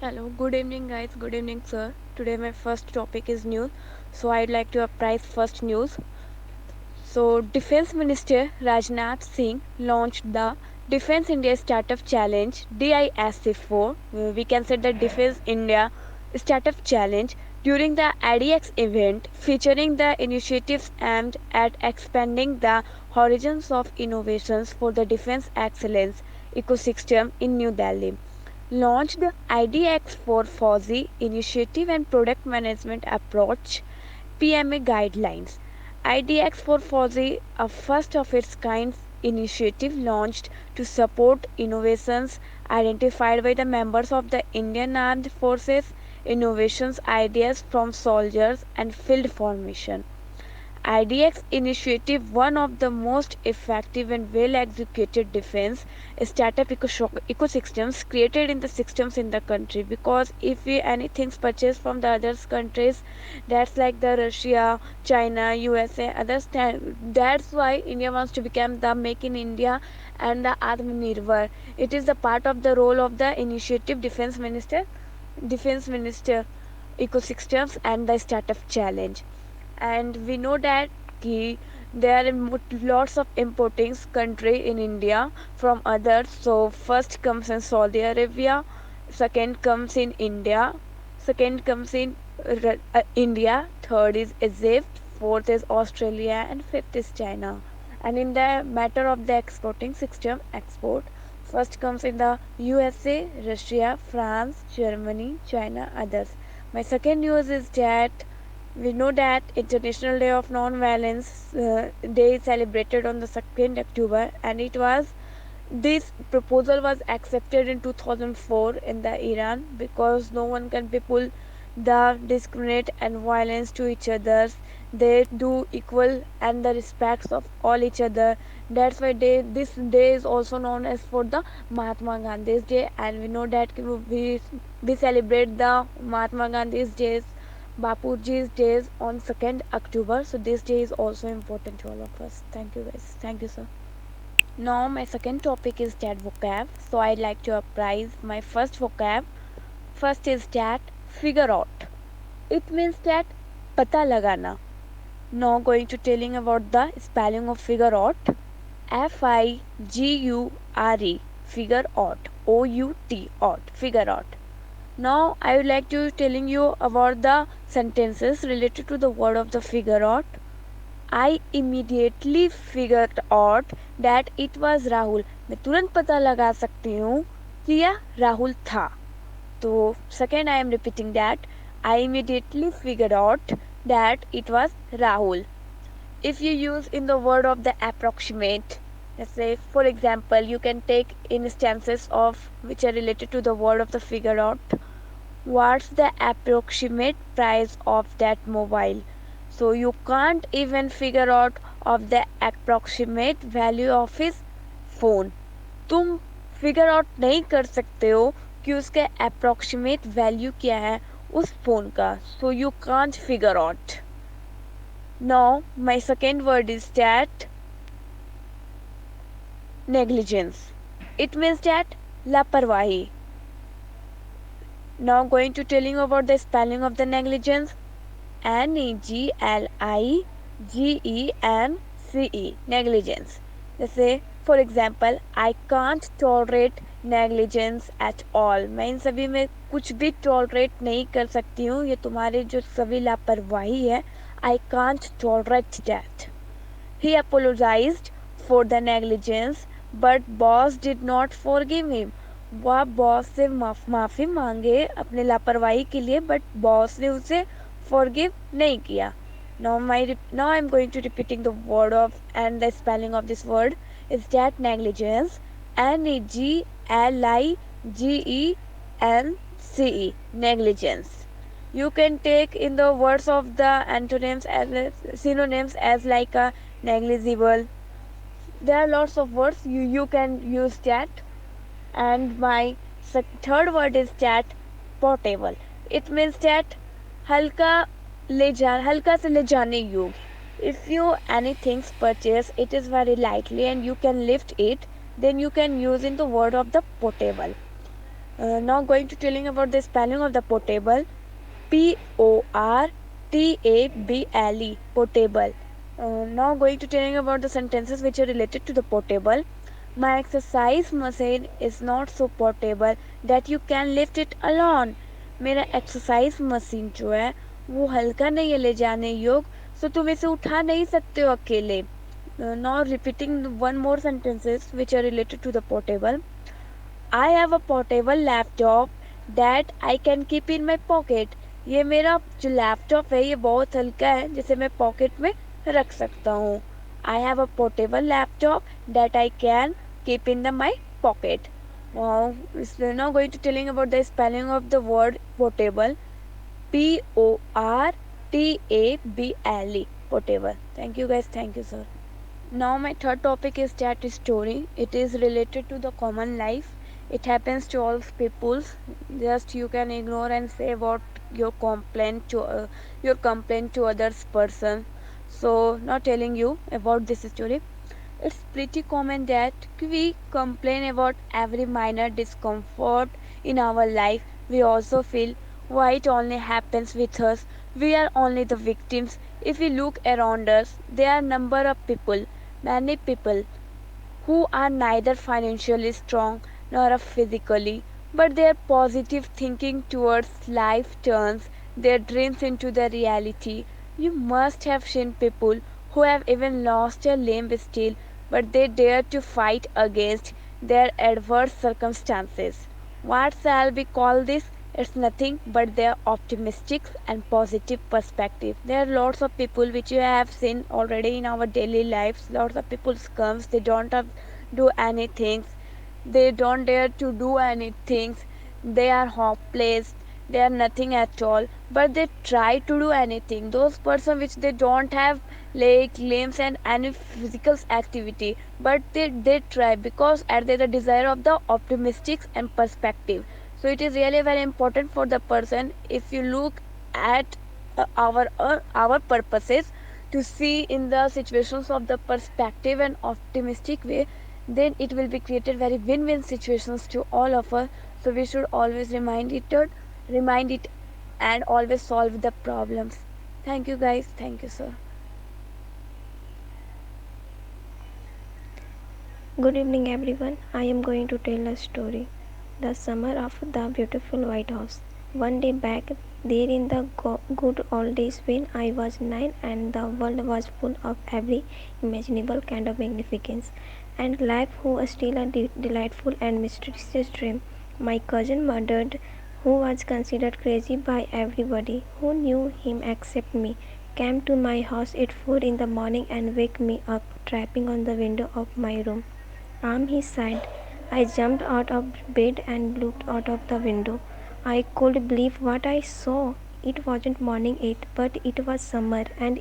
Hello, good evening, guys. Good evening, sir. Today, my first topic is news. So, I'd like to apprise first news. So, Defense Minister Rajnath Singh launched the Defense India Startup Challenge DISC4. We can say the Defense India Startup Challenge during the IDX event, featuring the initiatives aimed at expanding the horizons of innovations for the defense excellence ecosystem in New Delhi. Launched IDX for FOSI Initiative and Product Management Approach PMA Guidelines. IDX for FOSI, a first of its kind initiative launched to support innovations identified by the members of the Indian Armed Forces, innovations ideas from soldiers and field formation. IDX initiative one of the most effective and well executed defense startup ecosystems created in the systems in the country, because if we anything's purchased from the other countries, that's like the Russia, China, USA, others, that's why India wants to become the Make in India and the Atmanirbhar. It is the part of the role of the initiative defense minister ecosystems and the startup challenge. And we know that there are lots of importing country in India from others. So first comes in Saudi Arabia, second comes in India, second comes in India, third is Egypt, fourth is Australia, and fifth is China. And in the matter of the exporting system, export first comes in the USA, Russia, France, Germany, China, others. My second news is that we know that International Day of Non-Violence Day is celebrated on the 2nd October, and it was this proposal was accepted in 2004 in the Iran, because no one can people the discriminate and violence to each others. They do equal and the respects of all each other. That's why this day is also known as for the Mahatma Gandhi's Day, and we know that we celebrate the Mahatma Gandhi's days, Bapuji's days on 2nd October. So this day is also important to all of us. Thank you, guys. Thank you, sir. Now my second topic is that vocab. So I'd like to apprise my first vocab. First is that figure out. It means that pata lagana. Now going to telling about the spelling of figure out. FIGURE, figure out. OUT, out, figure out. Now I would like to telling you about the sentences related to the word of the figure out. I immediately figured out that it was Rahul. मैं तुरंत पता लगा सकती हूँ कि यह राहुल था. तो second I am repeating that I immediately figured out that it was Rahul. If you use in the word of the approximate, let's say for example you can take instances of which are related to the word of the figure out. What's the approximate price of that mobile? So you can't even figure out of the approximate value of his phone. तुम figure out नहीं कर सकते हो कि उसका approximate value क्या है उस फोन का. So you can't figure out. Now my second word is that negligence. It means that लापरवाही. Now going to telling you about the spelling of the negligence. NEGLIGENCE, negligence. Let's say for example I can't tolerate negligence at all. मैं इन सभी में कुछ भी tolerate नहीं कर सकती हूँ. ये तुम्हारे जो सभी लापरवाही है. I can't tolerate that. He apologized for the negligence, but boss did not forgive him. वह बॉस से माफ़ी मांगे अपने लापरवाही के लिए, बट बॉस ने उसे forgive नहीं किया. Now I'm going to repeating the word of and the spelling of this word is that negligence. NEGLIGENCE, negligence. You can take in the words of the antonyms as synonyms as like a negligible. There are lots of words you can use that. And my third word is that portable. It means that हल्का से ले जाने योग्य. If you anything purchase, it is very lightly and you can lift it, then you can use in the word of the portable. Now going to telling about the spelling of the portable. Portable. Portable. Now going to telling about the sentences which are related to the portable. My exercise machine is not so portable that you can lift it alone. मेरा exercise machine जो है वो हल्का नहीं है ले जाने योग्य, सो तुम इसे उठा नहीं सकते हो अकेले. Now repeating one more sentences which are related to the portable. I have a portable laptop that I can keep in my pocket. ये मेरा जो लैपटॉप है ये बहुत हल्का है जिसे मैं पॉकेट में रख सकता हूँ. I have a portable laptop that I can keep in my pocket. Now, we're now going to telling about the spelling of the word portable. Portable. Portable. Thank you guys. Thank you, sir. Now my third topic is chat story. It is related to the common life. It happens to all people. Just you can ignore and say what your complaint to others person. So not telling you about this story. It's pretty common that we complain about every minor discomfort in our life. We also feel why it only happens with us. We are only the victims. If we look around us, there are number of people, many people who are neither financially strong nor physically, but their positive thinking towards life turns their dreams into the reality. You must have seen people who have even lost a limb still, but they dare to fight against their adverse circumstances. What shall we call this? It's nothing but their optimistic and positive perspective. There are lots of people which you have seen already in our daily lives. Lots of people comes, they don't have do anything, they don't dare to do anything, they are hopeless, they are nothing at all, but they try to do anything. Those person which they don't have leg limbs and any physical activity, but they try because at the desire of the optimistic and perspective. So it is really very important for the person. If you look at our purposes to see in the situations of the perspective and optimistic way, then it will be created very win-win situations to all of us. So we should always remind it and always solve the problems. Thank you guys. Thank you, sir. Good evening, everyone. I am going to tell a story. The summer of the beautiful White House. One day back there in the good old days when I was 9 and the world was full of every imaginable kind of magnificence, and life was still a delightful and mysterious dream. My cousin murdered, who was considered crazy by everybody who knew him except me, came to my house at 4 in the morning and woke me up, tapping on the window of my room. His side. I jumped out of bed and looked out of the window. I could believe what I saw. It wasn't morning yet, but it was summer, and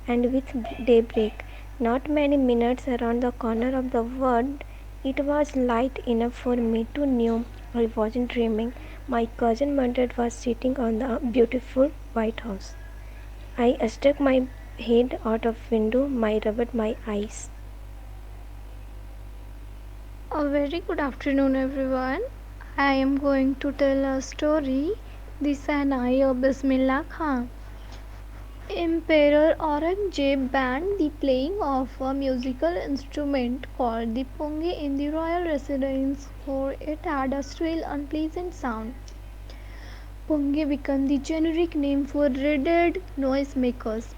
with daybreak, not many minutes around the corner of the world, it was light enough for me to know I wasn't dreaming. My cousin Murdered was sitting on the beautiful White House. I stuck my head out of window, my rubbed my eyes. A very good afternoon, everyone. I am going to tell a story. The Sahnai of Bismillah Khan. Emperor Aurangzeb banned the playing of a musical instrument called the pungi in the royal residence, for it had a shrill, unpleasant sound. Pungi became the generic name for dreaded noisemakers.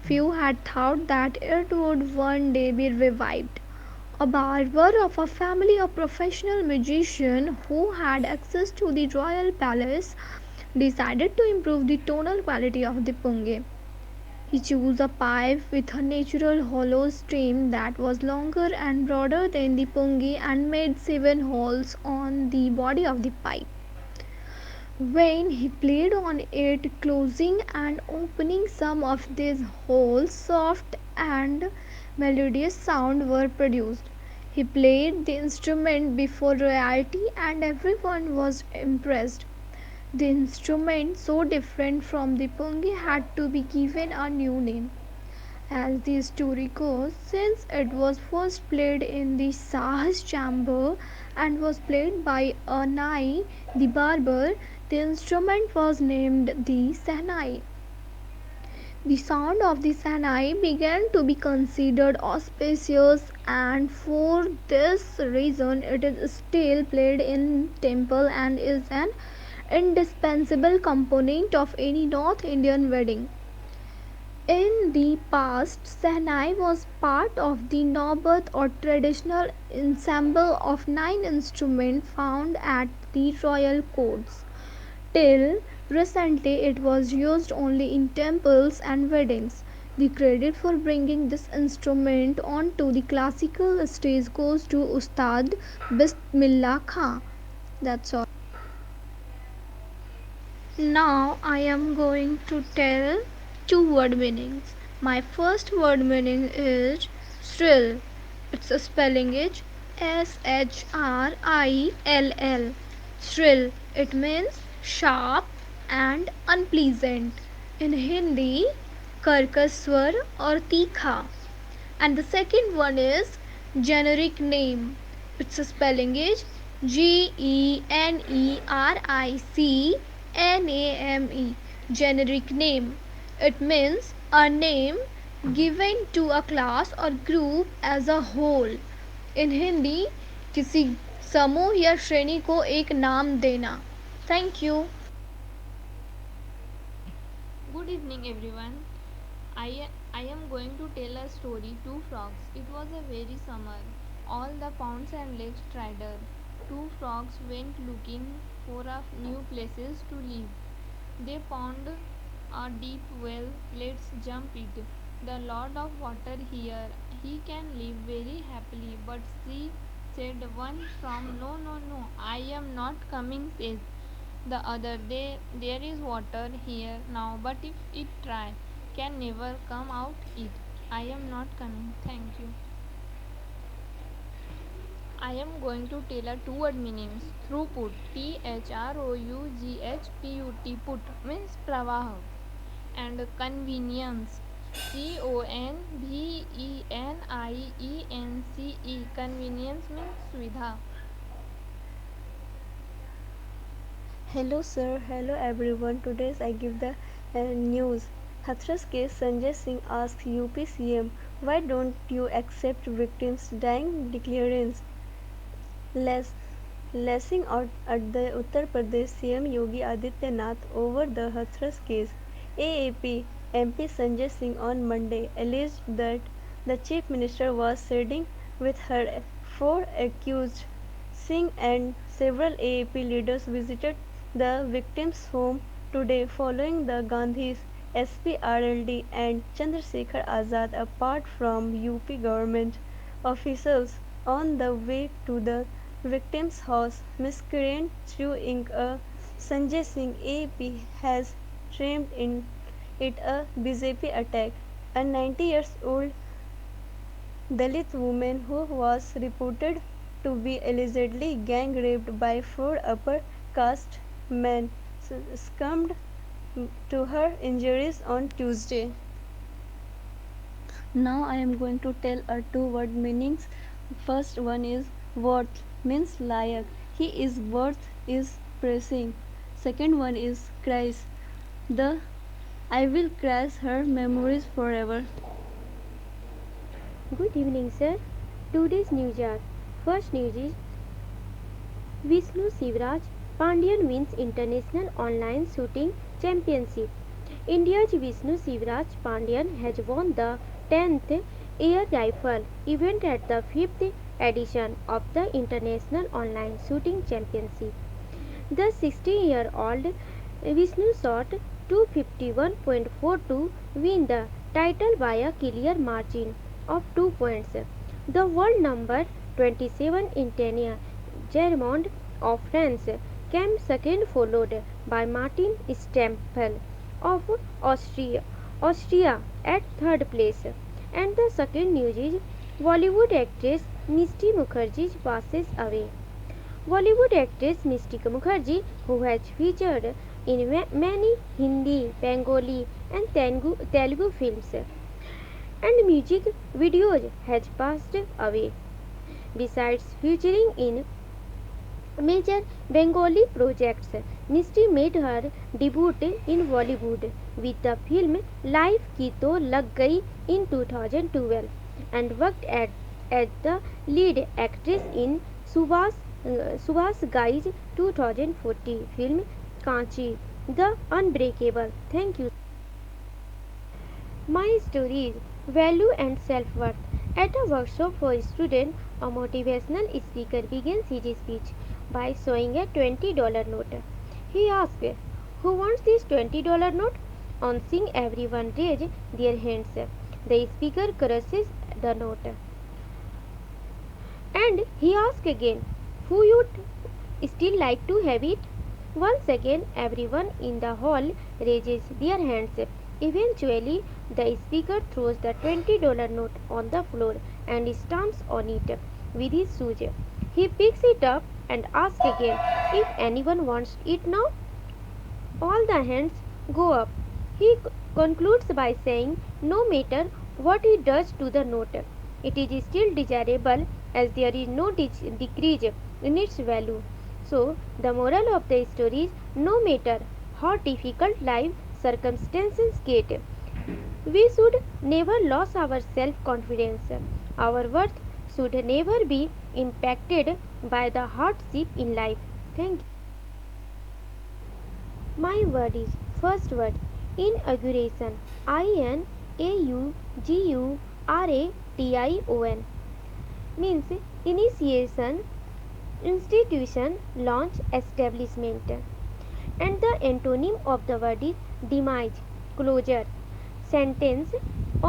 Few had thought that it would one day be revived. A barber of a family of professional musicians who had access to the royal palace decided to improve the tonal quality of the pungi. He chose a pipe with a natural hollow stem that was longer and broader than the pungi and made 7 holes on the body of the pipe. When he played on it, closing and opening some of these holes, soft and melodious sounds were produced. He played the instrument before royalty and everyone was impressed. The instrument, so different from the pungi, had to be given a new name. As the story goes, since it was first played in the Sahas chamber and was played by a Nai, the barber, the instrument was named the Sahnai. The sound of the Sahnai began to be considered auspicious, and for this reason it is still played in temple and is an indispensable component of any North Indian wedding. In the past, Sahnai was part of the Naubat or traditional ensemble of 9 instruments found at the royal courts. Till recently, it was used only in temples and weddings. The credit for bringing this instrument onto the classical stage goes to Ustad Bismillah Khan. That's all. Now I am going to tell two word meanings. My first word meaning is shrill. Its spelling is Shrill. Shrill. It means sharp and unpleasant. In Hindi, karkaswar or tikha. And the second one is generic name. Its spelling is GENERIC NAME. Generic name. It means a name given to a class or group as a whole. In Hindi, किसी समूह या श्रेणी को एक नाम देना. Thank you. Good evening, everyone. I am going to tell a story. Two frogs. It was a very summer. All the ponds and lakes dried. Two frogs went looking for a new places to live. They found a deep well. Let's jump it. The Lord of Water here. He can live very happily. But she said one from no, no, no. I am not coming, says the other. There is water here now, but if it try, can never come out it. I am not coming. Thank you. I am going to tell a two-word meanings. Throughput. THROUGHPUT. Put means pravah. And convenience. CONVENIENCE. Convenience means suvidha. Hello sir, hello everyone. Today I give the news. Hathras case Sanjay Singh asks UP CM, why don't you accept victims' dying declarations? Lashing out at the Uttar Pradesh CM Yogi Adityanath over the Hathras case. AAP MP Sanjay Singh on Monday alleged that the Chief Minister was siding with her four accused. Singh and several AAP leaders visited the victims' home today following the Gandhis, SPRLD and Chandrasekhar Azad apart from UP government officials on the way to the victim's house. Miscreant threw ink a Sanjay Singh AP has termed in it a BJP attack. A 90-year-old Dalit woman who was reported to be allegedly gang raped by four upper caste men succumbed to her injuries on Tuesday. Now I am going to tell a two-word meanings. First one is worth means layak. He is worth is praising. Second one is cries. The I will crash her memories forever. Good evening, sir. Today's news are: first news is Vishnu Sivraj Pandian wins International Online Shooting Championship. India's Vishnu Sivraj Pandian has won the 10th Air Rifle event at the 5th edition of the International Online Shooting Championship. The 16-year-old Vishnu shot 251.42 win the title by a clear margin of 2 points. The world number 27 in Tania Germond of France came second, followed by Martin Stempel of Austria at third place. And the second news is Bollywood actress Misty Mukherjee passes away. Bollywood actress Misty Mukherjee, who has featured in many Hindi, Bengali, and Telugu films, and music videos has passed away. Besides featuring in major Bengali projects, Nishti made her debut in Bollywood with the film Life Ki To Lag Gayi in 2012 and worked as the lead actress in Subhas Guy's 2014 film Kanchi, The Unbreakable. Thank you. My story is Value and Self-Worth. At a workshop for students, a motivational speaker begins his speech by showing a $20 note. He asked, "Who wants this $20 note?" On seeing everyone raise their hands, the speaker crushes the note. And he asked again, "Who would still like to have it?" Once again, everyone in the hall raises their hands. Eventually, the speaker throws the $20 note on the floor and stamps on it with his shoes. He picks it up and asks again, "If anyone wants it now?" All the hands go up. He concludes by saying, "No matter what he does to the note, it is still desirable as there is no decrease in its value." So, the moral of the story is no matter how difficult life circumstances get, we should never lose our self confidence. Our worth should never be impacted by the hardship in life. Thank you. My word is first word inauguration. Inauguration means initiation, institution, launch, establishment. And the antonym of the word is demise, closure. Sentence: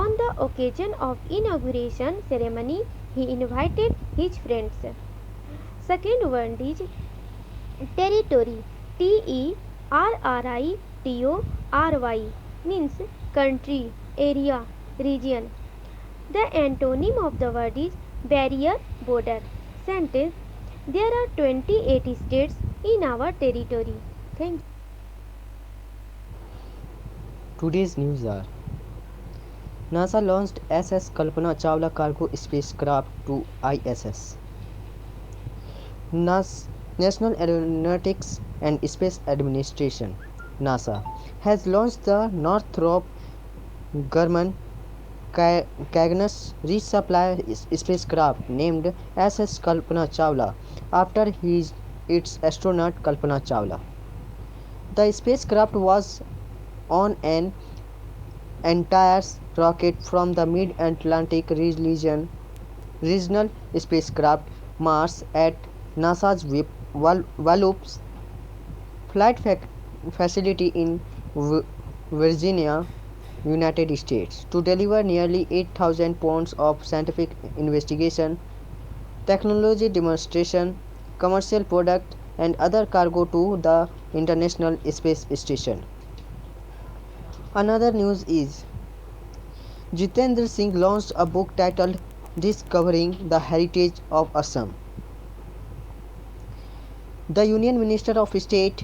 on the occasion of inauguration ceremony, he invited his friends. Second word is territory. Territory means country, area, region. The antonym of the word is barrier, border. Sentence: there are 28 states in our territory. Thank you. Today's news are: NASA launched SS Kalpana Chawla cargo spacecraft to ISS. National Aeronautics and Space Administration (NASA) has launched the Northrop Grumman Cygnus resupply spacecraft named SS Kalpana Chawla after its astronaut Kalpana Chawla. The spacecraft was on an Antares rocket from the Mid-Atlantic Regional Spacecraft Mars at NASA's Wallops Flight Facility in Virginia, United States, to deliver nearly 8,000 pounds of scientific investigation, technology demonstration, commercial product, and other cargo to the International Space Station. Another news is Jitendra Singh launched a book titled Discovering the Heritage of Assam. The Union Minister of State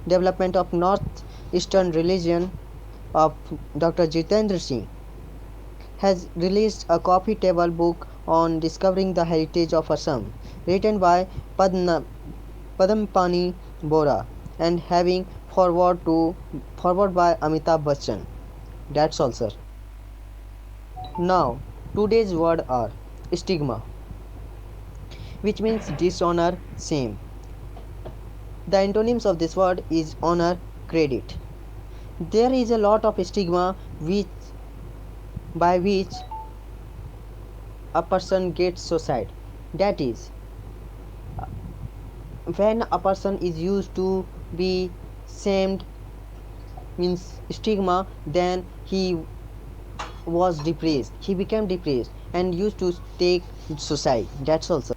Development of North Eastern Region of Dr. Jitendra Singh has released a coffee table book on discovering the heritage of Assam, written by Padmpani Bora and having forward by Amitabh Bachchan. That's all, sir. Now, today's word are stigma, which means dishonor, shame. The antonyms of this word is honor, credit. There is a lot of stigma by which a person gets suicide. That is, when a person is used to be shamed, means stigma, then he was depressed. He became depressed and used to take suicide. That's also.